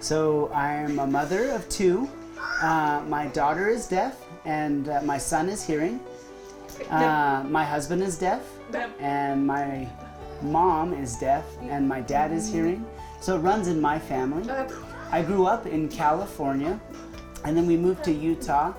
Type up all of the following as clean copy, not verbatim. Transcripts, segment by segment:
So I'm a mother of two. My daughter is deaf and my son is hearing. My husband is deaf and my mom is deaf and my dad is hearing. So it runs in my family. I grew up in California and then we moved to Utah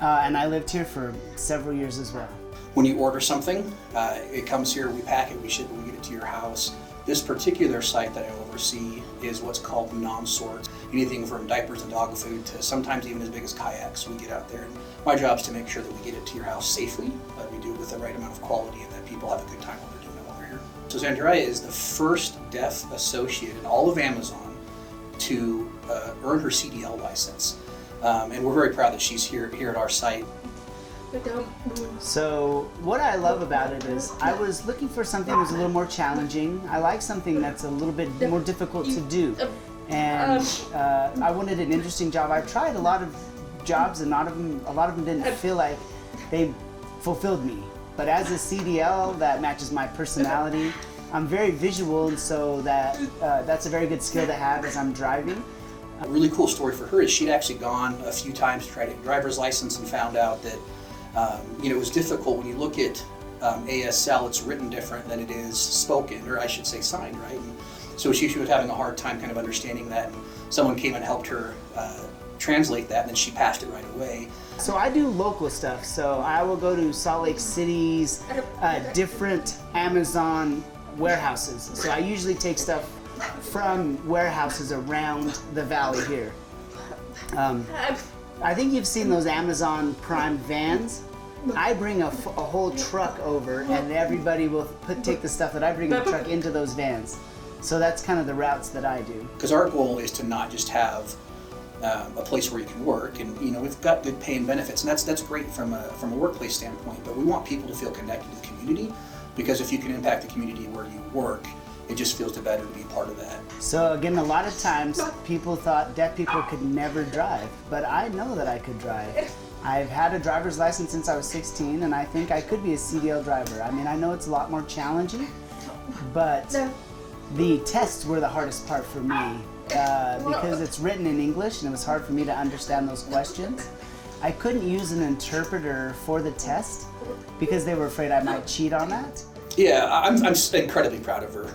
and I lived here for several years as well. When you order something, it comes here, we pack it, we ship it, we get it to your house. This particular site that I oversee is what's called non-sort. Anything from diapers and dog food to sometimes even as big as kayaks. We get out there and my job is to make sure that we get it to your house safely, that we do it with the right amount of quality and that people have a good time while they're doing it while they're here. So ZanDraya is the first deaf associate in all of Amazon to earn her CDL license. And we're very proud that she's here at our site. So what I love about it is I was looking for something that was a little more challenging. I like something that's a little bit more difficult to do. And I wanted an interesting job. I've tried a lot of jobs and a lot of them didn't feel like they fulfilled me. But as a CDL, that matches my personality. I'm very visual, and so that's a very good skill to have as I'm driving. A really cool story for her is she'd actually gone a few times to try to get a driver's license and found out that it was difficult when you look at ASL, it's written different than it is spoken, or I should say signed, right? And so she was having a hard time kind of understanding that, and someone came and helped her translate that, and then she passed it right away. So I do local stuff, so I will go to Salt Lake City's different Amazon warehouses. So I usually take stuff from warehouses around the valley here. I think you've seen those Amazon Prime vans. I bring a whole truck over and everybody will take the stuff that I bring in the truck into those vans. So that's kind of the routes that I do. Because our goal is to not just have a place where you can work, and we've got good pay and benefits, and that's great from a workplace standpoint, but we want people to feel connected to the community, because if you can impact the community where you work, it just feels better to be part of that. So again, a lot of times people thought deaf people could never drive, but I know that I could drive. I've had a driver's license since I was 16, and I think I could be a CDL driver. I mean, I know it's a lot more challenging, but the tests were the hardest part for me because it's written in English and it was hard for me to understand those questions. I couldn't use an interpreter for the test because they were afraid I might cheat on that. Yeah, I'm incredibly proud of her,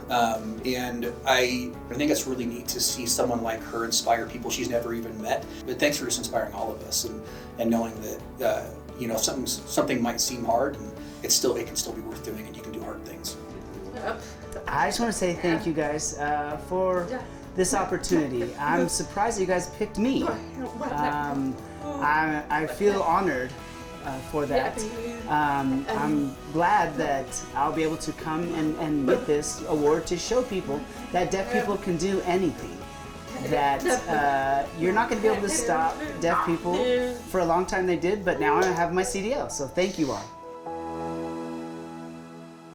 and I think it's really neat to see someone like her inspire people she's never even met. But thanks for just inspiring all of us, and knowing that something might seem hard, and it can still be worth doing, and you can do hard things. I just want to say thank you guys for this opportunity. I'm surprised that you guys picked me. I feel honored for that. I'm glad that I'll be able to come and get this award to show people that deaf people can do anything. That you're not going to be able to stop deaf people. For a long time they did, but now I have my CDL, so thank you all.